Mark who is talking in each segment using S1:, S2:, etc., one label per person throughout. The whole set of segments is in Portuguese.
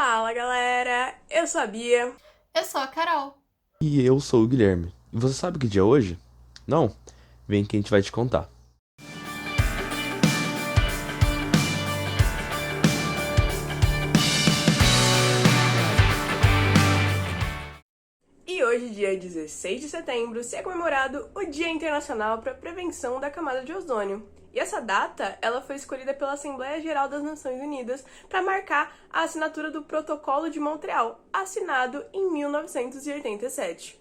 S1: Fala galera, eu sou a Bia.
S2: Eu sou a Carol.
S3: E eu sou o Guilherme. E você sabe que dia é hoje? Não? Vem que a gente vai te contar.
S1: E hoje, dia 16 de setembro, é comemorado o Dia Internacional para a Prevenção da Camada de Ozônio. E essa data, ela foi escolhida pela Assembleia Geral das Nações Unidas para marcar a assinatura do Protocolo de Montreal, assinado em 1987.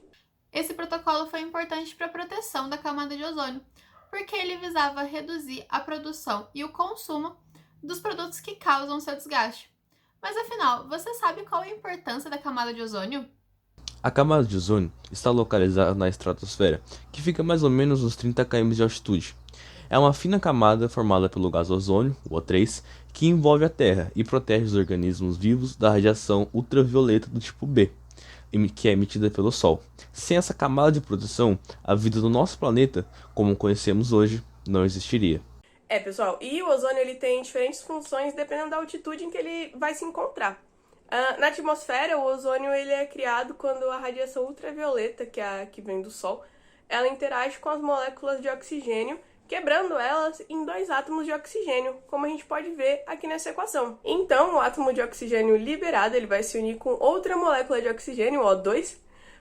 S2: Esse protocolo foi importante para a proteção da camada de ozônio, porque ele visava reduzir a produção e o consumo dos produtos que causam seu desgaste. Mas afinal, você sabe qual é a importância da camada de ozônio?
S3: A camada de ozônio está localizada na estratosfera, que fica mais ou menos uns 30 km de altitude. É uma fina camada formada pelo gás ozônio, o O3, que envolve a Terra e protege os organismos vivos da radiação ultravioleta do tipo B, que é emitida pelo Sol. Sem essa camada de proteção, a vida do nosso planeta, como conhecemos hoje, não existiria.
S1: Pessoal, e o ozônio ele tem diferentes funções dependendo da altitude em que ele vai se encontrar. Na atmosfera, o ozônio ele é criado quando a radiação ultravioleta, que é a que vem do Sol, ela interage com as moléculas de oxigênio, quebrando elas em dois átomos de oxigênio, como a gente pode ver aqui nessa equação. Então, o átomo de oxigênio liberado ele vai se unir com outra molécula de oxigênio, o O2,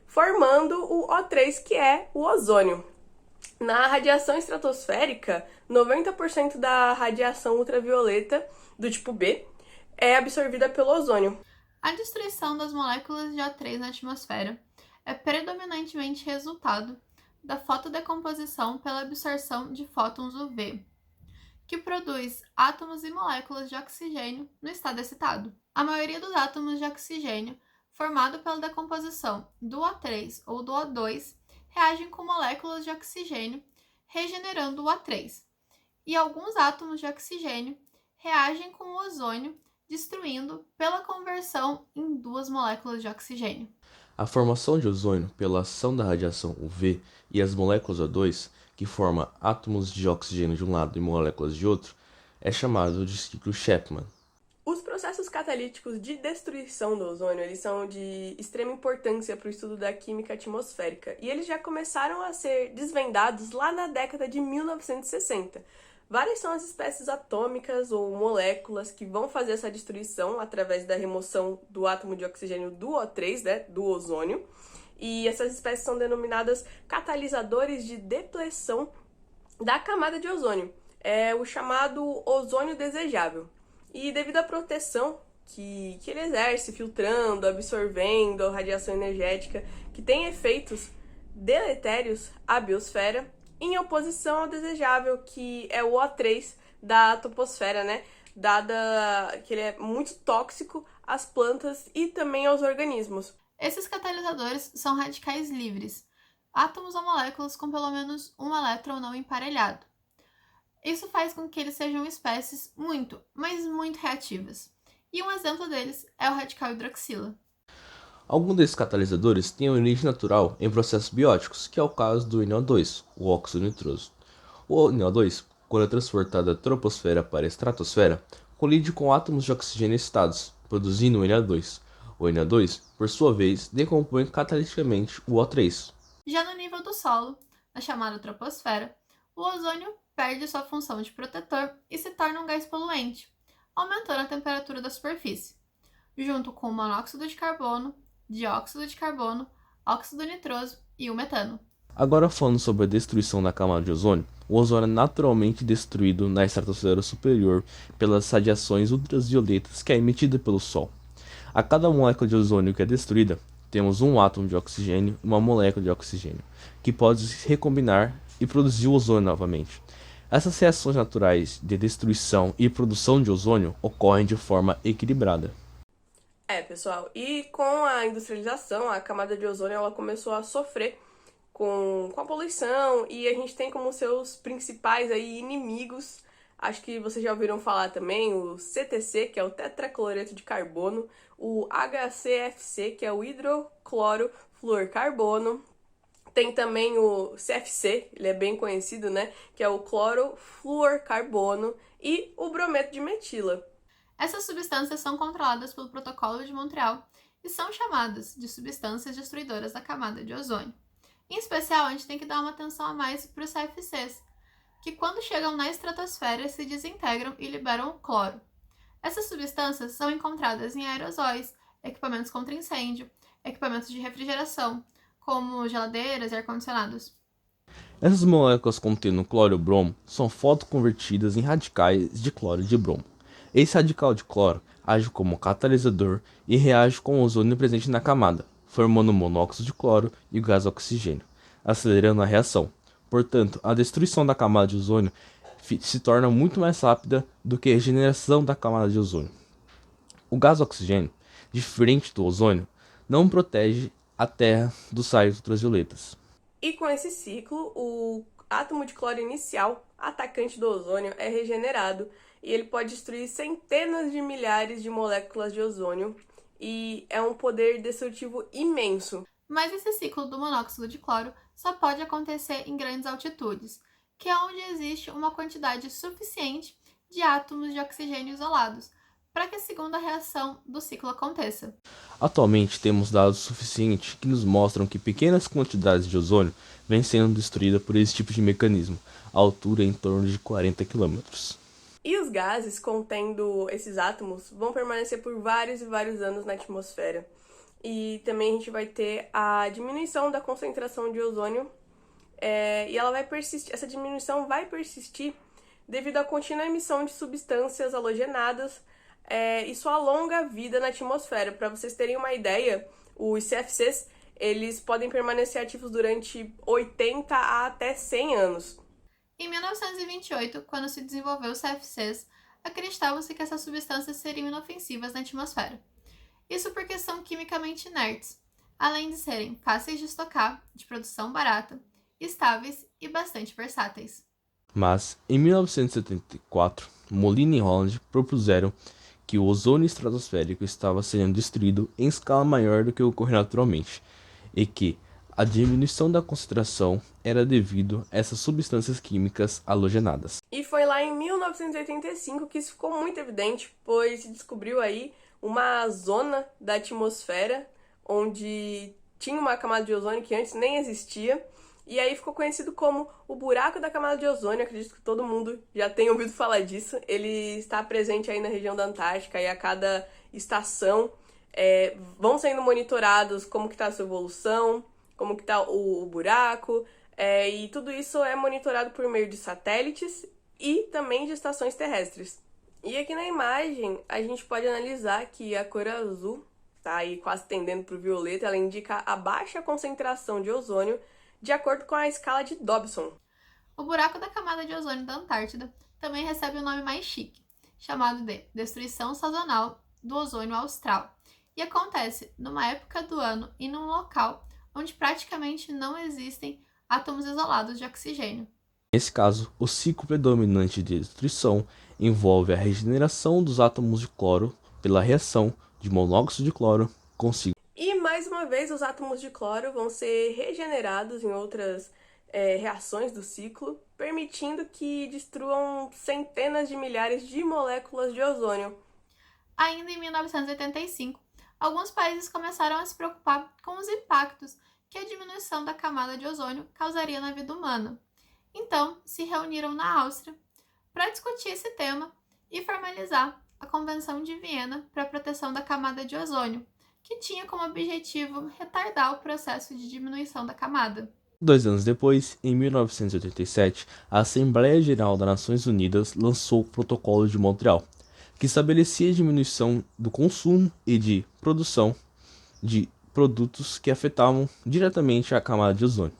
S1: formando o O3, que é o ozônio. Na radiação estratosférica, 90% da radiação ultravioleta do tipo B é absorvida pelo ozônio.
S2: A destruição das moléculas de O3 na atmosfera é predominantemente resultado da fotodecomposição pela absorção de fótons UV, que produz átomos e moléculas de oxigênio no estado excitado. A maioria dos átomos de oxigênio, formado pela decomposição do O3 ou do O2, reagem com moléculas de oxigênio, regenerando o O3. E alguns átomos de oxigênio reagem com o ozônio, destruindo pela conversão em duas moléculas de oxigênio.
S3: A formação de ozônio pela ação da radiação UV e as moléculas O2, que formam átomos de oxigênio de um lado e moléculas de outro, é chamado de ciclo Chapman.
S1: Os processos catalíticos de destruição do ozônio eles são de extrema importância para o estudo da química atmosférica e eles já começaram a ser desvendados lá na década de 1960. Várias são as espécies atômicas ou moléculas que vão fazer essa destruição através da remoção do átomo de oxigênio do O3, do ozônio. E essas espécies são denominadas catalisadores de depleção da camada de ozônio. É o chamado ozônio desejável. E devido à proteção que ele exerce, filtrando, absorvendo a radiação energética, que tem efeitos deletérios à biosfera, em oposição ao desejável, que é o O3 da troposfera, dada que ele é muito tóxico às plantas e também aos organismos.
S2: Esses catalisadores são radicais livres, átomos ou moléculas com pelo menos um elétron não emparelhado. Isso faz com que eles sejam espécies muito, mas muito reativas. E um exemplo deles é o radical hidroxila.
S3: Alguns desses catalisadores têm origem natural em processos bióticos, que é o caso do NO2, o óxido nitroso. O NO2, quando é transportado da troposfera para a estratosfera, colide com átomos de oxigênio excitados, produzindo o NO2. O NO2, por sua vez, decompõe cataliticamente o O3.
S2: Já no nível do solo, na chamada troposfera, o ozônio perde sua função de protetor e se torna um gás poluente, aumentando a temperatura da superfície, junto com o monóxido de carbono, dióxido de carbono, óxido nitroso e o metano.
S3: Agora falando sobre a destruição da camada de ozônio, o ozônio é naturalmente destruído na estratosfera superior pelas radiações ultravioletas que é emitida pelo Sol. A cada molécula de ozônio que é destruída, temos um átomo de oxigênio e uma molécula de oxigênio, que pode se recombinar e produzir o ozônio novamente. Essas reações naturais de destruição e produção de ozônio ocorrem de forma equilibrada.
S1: Pessoal, e com a industrialização, a camada de ozônio ela começou a sofrer com a poluição e a gente tem como seus principais inimigos, acho que vocês já ouviram falar também, o CTC, que é o tetracloreto de carbono, o HCFC, que é o hidroclorofluorcarbono, tem também o CFC, ele é bem conhecido, que é o clorofluorcarbono, e o brometo de metila.
S2: Essas substâncias são controladas pelo Protocolo de Montreal e são chamadas de substâncias destruidoras da camada de ozônio. Em especial, a gente tem que dar uma atenção a mais para os CFCs, que quando chegam na estratosfera se desintegram e liberam o cloro. Essas substâncias são encontradas em aerosóis, equipamentos contra incêndio, equipamentos de refrigeração, como geladeiras e ar-condicionados.
S3: Essas moléculas contendo cloro e bromo são fotoconvertidas em radicais de cloro e de bromo. Esse radical de cloro age como catalisador e reage com o ozônio presente na camada, formando o monóxido de cloro e o gás oxigênio, acelerando a reação. Portanto, a destruição da camada de ozônio se torna muito mais rápida do que a regeneração da camada de ozônio. O gás oxigênio, diferente do ozônio, não protege a Terra dos raios ultravioletas.
S1: E com esse ciclo, o átomo de cloro inicial, atacante do ozônio, é regenerado e ele pode destruir centenas de milhares de moléculas de ozônio e é um poder destrutivo imenso.
S2: Mas esse ciclo do monóxido de cloro só pode acontecer em grandes altitudes, que é onde existe uma quantidade suficiente de átomos de oxigênio isolados para que a segunda reação do ciclo aconteça.
S3: Atualmente temos dados suficientes que nos mostram que pequenas quantidades de ozônio vêm sendo destruídas por esse tipo de mecanismo, a altura é em torno de 40 km.
S1: E os gases contendo esses átomos vão permanecer por vários e vários anos na atmosfera. E também a gente vai ter a diminuição da concentração de ozônio e ela vai persistir, essa diminuição vai persistir devido à contínua emissão de substâncias halogenadas e sua longa vida na atmosfera. Para vocês terem uma ideia, os CFCs eles podem permanecer ativos durante 80 a até 100 anos.
S2: Em 1928, quando se desenvolveu os CFCs, acreditava-se que essas substâncias seriam inofensivas na atmosfera. Isso porque são quimicamente inertes, além de serem fáceis de estocar, de produção barata, estáveis e bastante versáteis.
S3: Mas, em 1974, Molina e Holland propuseram que o ozônio estratosférico estava sendo destruído em escala maior do que ocorre naturalmente, e que a diminuição da concentração era devido a essas substâncias químicas halogenadas.
S1: E foi lá em 1985 que isso ficou muito evidente, pois se descobriu aí uma zona da atmosfera onde tinha uma camada de ozônio que antes nem existia, e aí ficou conhecido como o buraco da camada de ozônio. Acredito que todo mundo já tenha ouvido falar disso. Ele está presente aí na região da Antártica e a cada estação vão sendo monitorados como que está a sua evolução, como que está o buraco, e tudo isso é monitorado por meio de satélites e também de estações terrestres. E aqui na imagem a gente pode analisar que a cor azul, tá aí quase tendendo para o violeta, ela indica a baixa concentração de ozônio de acordo com a escala de Dobson.
S2: O buraco da camada de ozônio da Antártida também recebe um nome mais chique, chamado de destruição sazonal do ozônio austral, e acontece numa época do ano e num local onde praticamente não existem átomos isolados de oxigênio.
S3: Nesse caso, o ciclo predominante de destruição envolve a regeneração dos átomos de cloro pela reação de monóxido de cloro consigo.
S1: E mais uma vez os átomos de cloro vão ser regenerados em outras reações do ciclo, permitindo que destruam centenas de milhares de moléculas de ozônio.
S2: Ainda em 1985, alguns países começaram a se preocupar com os impactos que a diminuição da camada de ozônio causaria na vida humana. Então, se reuniram na Áustria para discutir esse tema e formalizar a Convenção de Viena para a Proteção da Camada de Ozônio, que tinha como objetivo retardar o processo de diminuição da camada.
S3: 2 anos depois, em 1987, a Assembleia Geral das Nações Unidas lançou o Protocolo de Montreal, que estabelecia a diminuição do consumo e de produção de produtos que afetavam diretamente a camada de ozônio,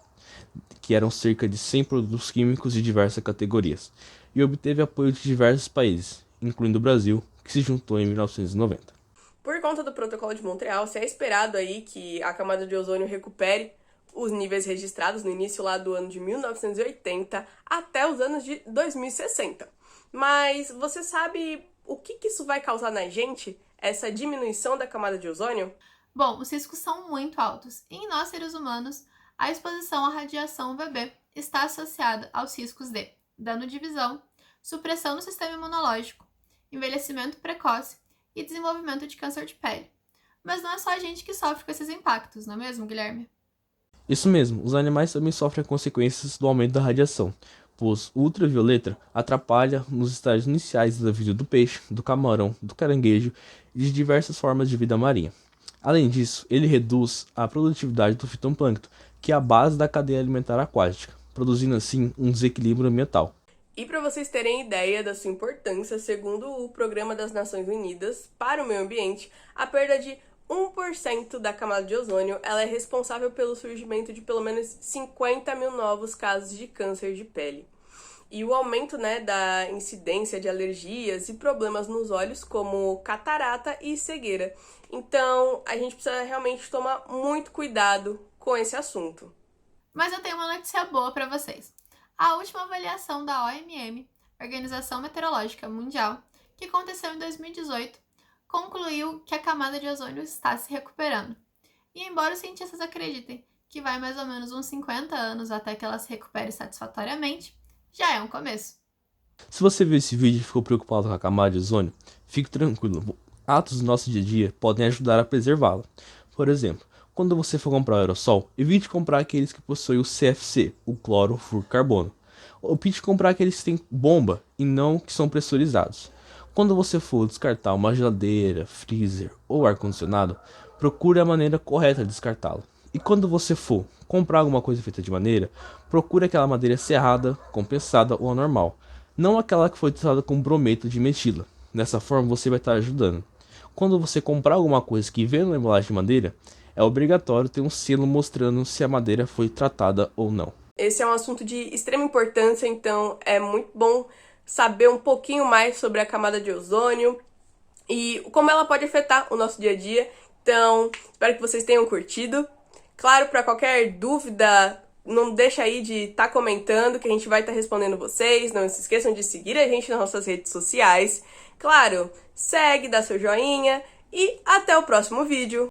S3: que eram cerca de 100 produtos químicos de diversas categorias, e obteve apoio de diversos países, incluindo o Brasil, que se juntou em 1990.
S1: Por conta do Protocolo de Montreal, se é esperado aí que a camada de ozônio recupere os níveis registrados no início lá do ano de 1980 até os anos de 2060. Mas você sabe o que isso vai causar na gente, essa diminuição da camada de ozônio?
S2: Bom, os riscos são muito altos, e em nós seres humanos, a exposição à radiação UVB está associada aos riscos de dano de visão, supressão no sistema imunológico, envelhecimento precoce e desenvolvimento de câncer de pele. Mas não é só a gente que sofre com esses impactos, não é mesmo, Guilherme?
S3: Isso mesmo, os animais também sofrem consequências do aumento da radiação, pois o ultravioleta atrapalha nos estágios iniciais da vida do peixe, do camarão, do caranguejo e de diversas formas de vida marinha. Além disso, ele reduz a produtividade do fitoplâncton, que é a base da cadeia alimentar aquática, produzindo assim um desequilíbrio ambiental.
S1: E para vocês terem ideia da sua importância, segundo o Programa das Nações Unidas para o Meio Ambiente, a perda de 1% da camada de ozônio ela é responsável pelo surgimento de pelo menos 50 mil novos casos de câncer de pele. E o aumento, da incidência de alergias e problemas nos olhos, como catarata e cegueira. Então, a gente precisa realmente tomar muito cuidado com esse assunto.
S2: Mas eu tenho uma notícia boa para vocês. A última avaliação da OMM, Organização Meteorológica Mundial, que aconteceu em 2018, concluiu que a camada de ozônio está se recuperando. E embora os cientistas acreditem que vai mais ou menos uns 50 anos até que ela se recupere satisfatoriamente, já é um começo.
S3: Se você viu esse vídeo e ficou preocupado com a camada de ozônio, fique tranquilo, atos do nosso dia a dia podem ajudar a preservá-la. Por exemplo, quando você for comprar aerossol, evite comprar aqueles que possuem o CFC, o clorofluorcarbono. Opte comprar aqueles que têm bomba e não que são pressurizados. Quando você for descartar uma geladeira, freezer ou ar-condicionado, procure a maneira correta de descartá-lo. E quando você for comprar alguma coisa feita de madeira, procure aquela madeira serrada, compensada ou anormal, não aquela que foi testada com brometo de metila. Dessa forma você vai estar ajudando. Quando você comprar alguma coisa que vem na embalagem de madeira, é obrigatório ter um selo mostrando se a madeira foi tratada ou não.
S1: Esse é um assunto de extrema importância, então é muito bom saber um pouquinho mais sobre a camada de ozônio e como ela pode afetar o nosso dia a dia. Então, espero que vocês tenham curtido. Claro, para qualquer dúvida, não deixa aí de estar comentando que a gente vai estar respondendo vocês. Não se esqueçam de seguir a gente nas nossas redes sociais. Claro, segue, dá seu joinha e até o próximo vídeo.